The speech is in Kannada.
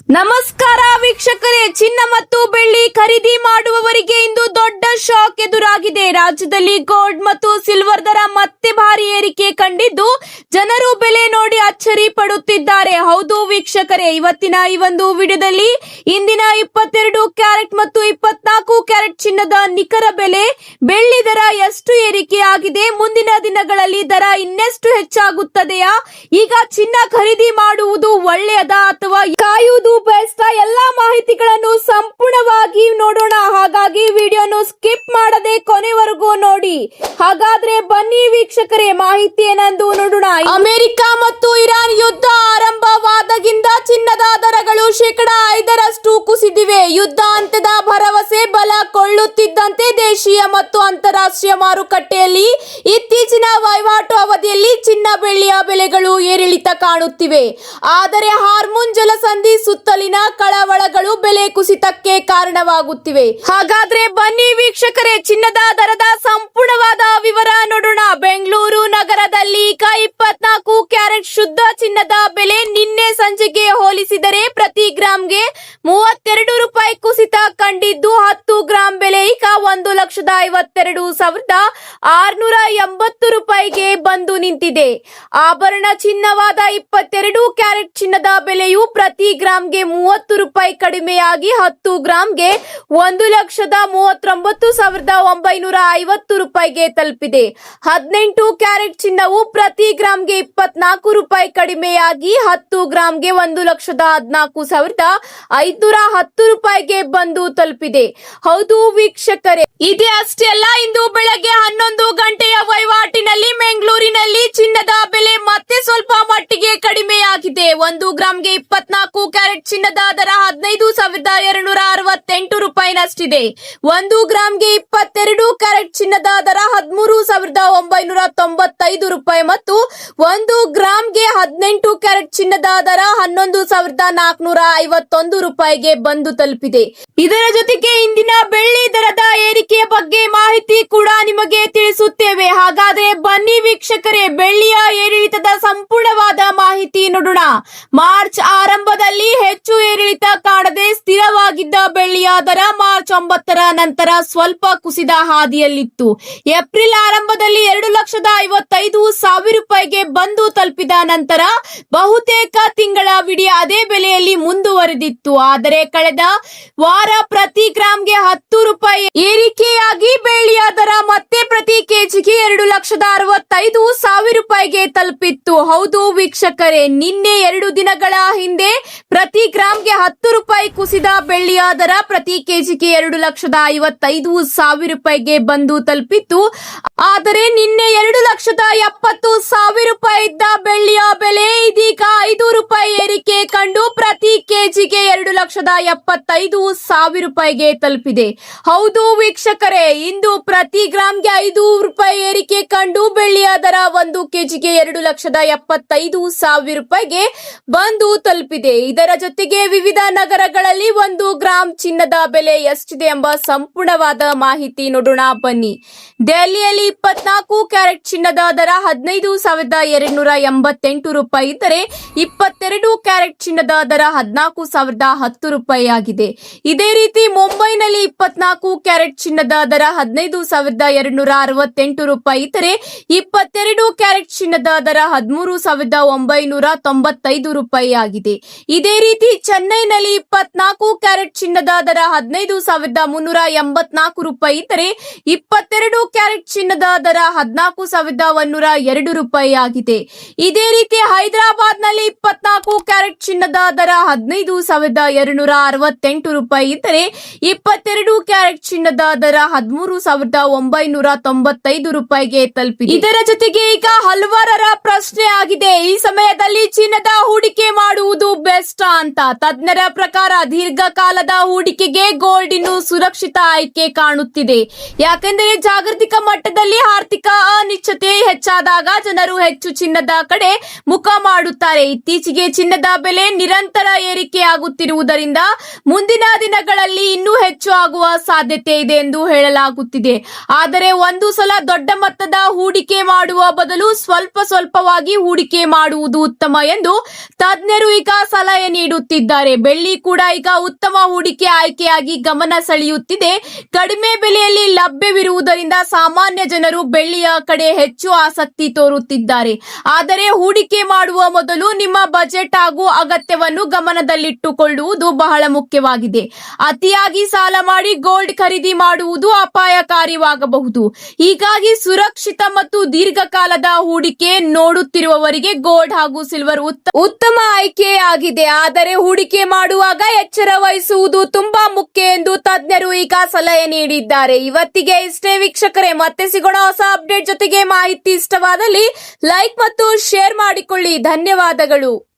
ನಮಸ್ಕಾರ ವೀಕ್ಷಕರೇ, ಚಿನ್ನ ಮತ್ತು ಬೆಳ್ಳಿ ಖರೀದಿ ಮಾಡುವವರಿಗೆ ಇಂದು ದೊಡ್ಡ ಶಾಕ್ ಎದುರಾಗಿದೆ. ರಾಜ್ಯದಲ್ಲಿ ಗೋಲ್ಡ್ ಮತ್ತು ಸಿಲ್ವರ್ ದರ ಮತ್ತೆ ಭಾರಿ ಏರಿಕೆ ಕಂಡಿದ್ದು ಜನರು ಬೆಲೆ ನೋಡಿ ಅಚ್ಚರಿ ಪಡುತ್ತಿದ್ದಾರೆ. ಹೌದು ವೀಕ್ಷಕರೇ, ಇವತ್ತಿನ ಈ ಒಂದು ವಿಡಿಯೋದಲ್ಲಿ ಇಂದಿನ 22 ಕ್ಯಾರೆಟ್ ಮತ್ತು 24 ಕ್ಯಾರೆಟ್ ಚಿನ್ನದ ನಿಖರ ಬೆಲೆ, ಬೆಳ್ಳಿ ದರ ಎಷ್ಟು ಏರಿಕೆ ಆಗಿದೆ, ಮುಂದಿನ ದಿನಗಳಲ್ಲಿ ದರ ಇನ್ನೆಷ್ಟು ಹೆಚ್ಚಾಗುತ್ತದೆಯಾ, ಈಗ ಚಿನ್ನ ಖರೀದಿ ಮಾಡುವುದು ಒಳ್ಳೆಯದಾ ಅಥವಾ ಕಾಯುವುದು ಬೆಸ್ಟ್, ಎಲ್ಲಾ ಮಾಹಿತಿಗಳನ್ನು ಸಂಪೂರ್ಣವಾಗಿ ನೋಡೋಣ. ಹಾಗಾಗಿ ವಿಡಿಯೋನು ಸ್ಕಿಪ್ ಮಾಡದೆ ಕೊನೆವರೆಗೂ ನೋಡಿ. ಹಾಗಾದ್ರೆ ಬನ್ನಿ ವೀಕ್ಷಕರೇ, ಮಾಹಿತಿ ಏನೆಂದು ನೋಡೋಣ. ಅಮೆರಿಕ ಮತ್ತು ಇರಾನ್ ಯುದ್ಧ ಆರಂಭವಾದಾಗಿಂದ ಚಿನ್ನದ ದರಗಳು 5% ಕುಸಿದಿವೆ. ಯುದ್ಧ ಅಂತ್ಯದ ಭರವಸೆ ಬಲ ಕೊಳ್ಳುತ್ತಿದ್ದಂತೆ ದೇಶೀಯ ಮತ್ತು ಅಂತಾರಾಷ್ಟ್ರೀಯ ಮಾರುಕಟ್ಟೆಯಲ್ಲಿ ಇತ್ತೀಚಿನ ವಹಿವಾಟು ಅವಧಿಯಲ್ಲಿ ಚಿನ್ನ ಬೆಳ್ಳಿಯ ಬೆಲೆಗಳು ಏರಿಳಿತ ಕಾಣುತ್ತಿವೆ. ಆದರೆ ಹಾರ್ಮುನ್ ಜಲಸಂಧಿ ಸುತ್ತಲಿನ ಕಳವಳಗಳು ಬೆಲೆ ಕುಸಿತಕ್ಕೆ ಕಾರಣವಾಗುತ್ತಿವೆ. ಹಾಗಾದ್ರೆ ಬನ್ನಿ ವೀಕ್ಷಕರೇ, ಚಿನ್ನದ ದರದ ಸಂಪೂರ್ಣವಾದ ವಿವರ ನೋಡೋಣ. ಬೆಂಗಳೂರು ನಗರದಲ್ಲಿ ಈಗ 24 ಕ್ಯಾರೆಟ್ ಶುದ್ಧ ಚಿನ್ನದ ಬೆಲೆ ನಿನ್ನೆ ಸಂಜೆಗೆ ಹೋಲಿಸಿದರೆ ಪ್ರತಿ ಗ್ರಾಂಗೆ 32 ರೂಪಾಯಿ ಕುಸಿತ ಕಂಡಿದ್ದು 10 ಗ್ರಾಂ ಬೆಲೆ ಈಗ 1,52,680 ರೂಪಾಯಿಗೆ ಬಂದು ನಿಂತಿದೆ. ಆಭರಣ ಚಿನ್ನವಾದ 22 ಕ್ಯಾರೆಟ್ ಚಿನ್ನದ ಬೆಲೆಯು ಪ್ರತಿ ಗ್ರಾಂಗೆ 30 ರೂಪಾಯಿ ಕಡಿಮೆಯಾಗಿ 10 ಗ್ರಾಂಗೆ 1,39,950 ರೂಪಾಯಿಗೆ ತಲುಪಿದೆ. 18 ಕ್ಯಾರೆಟ್ ಚಿನ್ನವು ಪ್ರತಿ ಗ್ರಾಂಗೆ 24 ರೂಪಾಯಿ ಕಡಿಮೆಯಾಗಿ 10 ಗ್ರಾಂಗೆ 1,14,510 ರೂಪಾಯಿಗೆ ಬಂದು ತಲುಪಿದೆ. ಹೌದು ವೀಕ್ಷಕರೇ, ಇದೇ ಅಷ್ಟೇ ಅಲ್ಲ, ಇಂದು ಬೆಳಗ್ಗೆ 11 ಗಂಟೆಯ ವಹಿವಾಟಿನಲ್ಲಿ ಬೆಂಗಳೂರಿನಲ್ಲಿ ಚಿನ್ನದ ಬೆಲೆ ಮತ್ತೆ ಸ್ವಲ್ಪ ಮಟ್ಟಿಗೆ ಕಡಿಮೆಯಾಗಿದೆ. 1 ಗ್ರಾಂಗೆ 24 ಕ್ಯಾರೆಟ್ ಚಿನ್ನದ ದರ 15,268 ರೂಪಾಯಿನಷ್ಟಿದೆ. 1 ಗ್ರಾಂಗೆ 22 ಕ್ಯಾರೆಟ್ ಚಿನ್ನದ ದರ 13,995 ರೂಪಾಯಿ ಮತ್ತು 1 ಗ್ರಾಂಗೆ 18 ಕ್ಯಾರೆಟ್ ಚಿನ್ನದ ದರ 11,451 ರೂಪಾಯಿಗೆ ಬಂದು ತಲುಪಿದೆ. ಇದರ ಜೊತೆಗೆ ಇಂದಿನ ಬೆಳ್ಳಿ ದರದ ಏರಿಕೆಯ ಬಗ್ಗೆ ಮಾಹಿತಿ ಕೂಡ ನಿಮಗೆ ತಿಳಿಸುತ್ತೇವೆ. ಹಾಗಾದ್ರೆ ಬನ್ನಿ ವೀಕ್ಷಕರೇ, ಬೆಳ್ಳಿಯ ಏರಿಳಿತದ ಸಂಪೂರ್ಣವಾದ ಮಾಹಿತಿ ನೋಡೋಣ. ಮಾರ್ಚ್ ಆರಂಭದಲ್ಲಿ ಹೆಚ್ಚು ಏರಿಳಿತ ಕಾಣದೆ ಸ್ಥಿರವಾಗಿದ್ದ ಬೆಳ್ಳಿಯ ದರ ಮಾರ್ಚ್ 9ರ ನಂತರ ಸ್ವಲ್ಪ ಕುಸಿದ ಹಾದಿಯಲ್ಲಿತ್ತು. ಏಪ್ರಿಲ್ ಆರಂಭದಲ್ಲಿ 2,55,000 ರೂಪಾಯಿಗೆ ಬಂದು ತಲುಪಿದ ನಂತರ ಬಹುತೇಕ ತಿಂಗಳವಿಡೀ ಅದೇ ಬೆಲೆಯಲ್ಲಿ ಮುಂದುವರೆದಿತ್ತು. ಆದರೆ ಕಳೆದ ವಾರ ಪ್ರತಿ ಗ್ರಾಂಗೆ 10 ರೂಪಾಯಿ ಏರಿಕೆಯಾಗಿ ಬೆಳ್ಳಿಯ ದರ ಮತ್ತೆ ಪ್ರತಿ ಕೆಜಿಗೆ 2,65,000 ರೂಪಾಯಿಗೆ ತಲುಪಿತ್ತು. ಹೌದು ವೀಕ್ಷಕರೇ, ನಿನ್ನೆ 2 ದಿನಗಳ ಹಿಂದೆ ಪ್ರತಿ ಗ್ರಾಂಗೆ 10 ರೂಪಾಯಿ ಕುಸಿದ ಬೆಳ್ಳಿಯ ದರ ಪ್ರತಿ ಕೆಜಿಗೆ 2,55,000 ರೂಪಾಯಿಗೆ ಬಂದು ತಲುಪಿತ್ತು. ಆದರೆ ನಿನ್ನೆ 2,70,000 ರೂಪಾಯಿ ಇದ್ದ ಬೆಳ್ಳಿಯ ಬೆಲೆ ಇದೀಗ 5 ರೂಪಾಯಿ ಏರಿಕೆ ಕಂಡು ಪ್ರತಿ ಕೆಜಿಗೆ 2,75,000 ರೂಪಾಯಿಗೆ ತಲುಪಿದೆ. ಹೌದು ವೀಕ್ಷಕರೇ, ಇಂದು ಪ್ರತಿ ಗ್ರಾಂಗೆ 5 ರೂಪಾಯಿ ಏರಿಕೆ ಕಂಡು ಬೆಳ್ಳಿಯ ದರ 1 ಕೆಜಿಗೆ 2,75,000 ರೂಪಾಯಿಗೆ ಬಂದು ತಲುಪಿದೆ. ಇದರ ಜೊತೆಗೆ ವಿವಿಧ ನಗರಗಳಲ್ಲಿ 1 ಗ್ರಾಂ ಚಿನ್ನದ ಬೆಲೆ ಎಷ್ಟಿದೆ ಎಂಬ ಸಂಪೂರ್ಣವಾದ ಮಾಹಿತಿ ನೋಡೋಣ ಬನ್ನಿ. ದೆಹಲಿಯಲ್ಲಿ 24 ಕ್ಯಾರೆಟ್ ಚಿನ್ನದ ದರ 15,288 ರೂಪಾಯಿ ಇದ್ದರೆ 22 ಕ್ಯಾರೆಟ್ ಚಿನ್ನದ ದರ 14,010 ರೂಪಾಯಿ ಆಗಿದೆ. ಇದೇ ರೀತಿ ಮುಂಬೈನಲ್ಲಿ 24 ಕ್ಯಾರೆಟ್ ಚಿನ್ನದ ದರ 15,268 ರೂಪಾಯಿ ಇದ್ದರೆ 22 ಕ್ಯಾರೆಟ್ ಚಿನ್ನದ ದರ 13,995 ರೂಪಾಯಿ ಆಗಿದೆ. ಇದೇ ರೀತಿ ಚೆನ್ನೈನಲ್ಲಿ 24 ಕ್ಯಾರೆಟ್ ಚಿನ್ನದ ದರ 15,384 ರೂಪಾಯಿ ಇದ್ದರೆ 22 ಕ್ಯಾರೆಟ್ ಚಿನ್ನದ ದರ 14,102 ರೂಪಾಯಿ ಆಗಿದೆ. ಇದೇ ರೀತಿ ಹೈದರಾಬಾದ್ನಲ್ಲಿ 24 ಕ್ಯಾರೆಟ್ ಚಿನ್ನದ ದರ 15,268 ರೂಪಾಯಿ ಇದ್ದರೆ 22 ಕ್ಯಾರೆಟ್ ಚಿನ್ನದ ದರ 13,995 ರೂಪಾಯಿಗೆ ತಲುಪಿದೆ. ಇದರ ಜೊತೆಗೆ ಈಗ ಹಲವರರ ಪ್ರಶ್ನೆ ಆಗಿದೆ, ಈ ಸಮಯದಲ್ಲಿ ಚಿನ್ನದ ಹೂಡಿಕೆ ಮಾಡುವುದು ಬೆಸ್ಟ್ ಅಂತ. ತಜ್ಞರ ಪ್ರಕಾರ ದೀರ್ಘಕಾಲದ ಹೂಡಿಕೆಗೆ ಗೋಲ್ಡ್ ಇನ್ನು ಸುರಕ್ಷಿತ ಆಯ್ಕೆ ಕಾಣುತ್ತಿದೆ. ಯಾಕೆಂದರೆ ಜಾಗತಿಕ ಮಟ್ಟದಲ್ಲಿ ಆರ್ಥಿಕ ಅನಿಶ್ಚಿತತೆ ಹೆಚ್ಚಾದಾಗ ಜನರು ಹೆಚ್ಚು ಚಿನ್ನದ ಕಡೆ ಮುಖ ಮಾಡುತ್ತಾರೆ. ಇತ್ತೀಚೆಗೆ ಚಿನ್ನದ ಬೆಲೆ ನಿರಂತರ ಏರಿಕೆಯಾಗುತ್ತಿರುವುದರಿಂದ ಮುಂದಿನ ದಿನಗಳಲ್ಲಿ ಇನ್ನೂ ಹೆಚ್ಚು ಆಗುವ ಸಾಧ್ಯತೆ ಇದೆ ಎಂದು ಹೇಳಲಾಗುತ್ತಿದೆ. ಆದರೆ ಒಂದು ಸಲ ದೊಡ್ಡ ಮೊತ್ತದ ಹೂಡಿಕೆ ಮಾಡುವ ಬದಲು ಸ್ವಲ್ಪವಾಗಿ ಹೂಡಿಕೆ ಮಾಡುವುದು ಉತ್ತಮ ಎಂದು ತಜ್ಞರು ಈಗ ಸಲಹೆ ನೀಡುತ್ತಿದ್ದಾರೆ. ಬೆಳ್ಳಿ ಕೂಡ ಈಗ ಉತ್ತಮ ಹೂಡಿಕೆ ಆಯ್ಕೆಯಾಗಿ ಗಮನ ಸೆಳೆಯುತ್ತಿದೆ. ಕಡಿಮೆ ಬೆಲೆಯಲ್ಲಿ ಲಭ್ಯವಿರುವುದರಿಂದ ಸಾಮಾನ್ಯ ಜನರು ಬೆಳ್ಳಿಯ ಕಡೆ ಹೆಚ್ಚು ಆಸಕ್ತಿ ತೋರುತ್ತಿದ್ದಾರೆ. ಆದರೆ ಹೂಡಿಕೆ ಮಾಡುವ ಮೊದಲು ನಿಮ್ಮ ಬಜೆಟ್ ಹಾಗೂ ಅಗತ್ಯವನ್ನು ಗಮನದಲ್ಲಿಟ್ಟುಕೊಳ್ಳುವುದು ಬಹಳ ಮುಖ್ಯವಾಗಿದೆ. ಅತಿಯಾಗಿ ಸಾಲ ಮಾಡಿ ಗೋಲ್ಡ್ ಖರೀದಿ ಮಾಡುವುದು ಅಪಾಯಕಾರಿಯಾಗಬಹುದು. ಹೀಗಾಗಿ ಸುರಕ್ಷಿತ ಮತ್ತು ದೀರ್ಘಕಾಲದ ಹೂಡಿಕೆ ನೋಡುತ್ತಿರುವವರಿಗೆ ಗೋಲ್ಡ್ ಹಾಗೂ ಸಿಲ್ವರ್ ಉತ್ತಮ ಆಯ್ಕೆಯಾಗಿದೆ. ಆದರೆ ಹೂಡಿಕೆ ಮಾಡುವಾಗ ಎಚ್ಚರ ವಹಿಸುವುದು ತುಂಬಾ ಮುಖ್ಯ ಎಂದು ತಜ್ಞರು ಈಗ ಸಲಹೆ ನೀಡಿದ್ದಾರೆ. ಇವತ್ತಿಗೆ ಇಷ್ಟೇ ವೀಕ್ಷಕರೇ, ಮತ್ತೆ ಸಿಗೋಣ ಹೊಸ ಅಪ್ಡೇಟ್ ಜೊತೆಗೆ. ಮಾಹಿತಿ ಇಷ್ಟವಾದಲ್ಲಿ ಲೈಕ್ ಮತ್ತು ಶೇರ್ ಮಾಡಿಕೊಳ್ಳಿ. ಧನ್ಯವಾದಗಳು.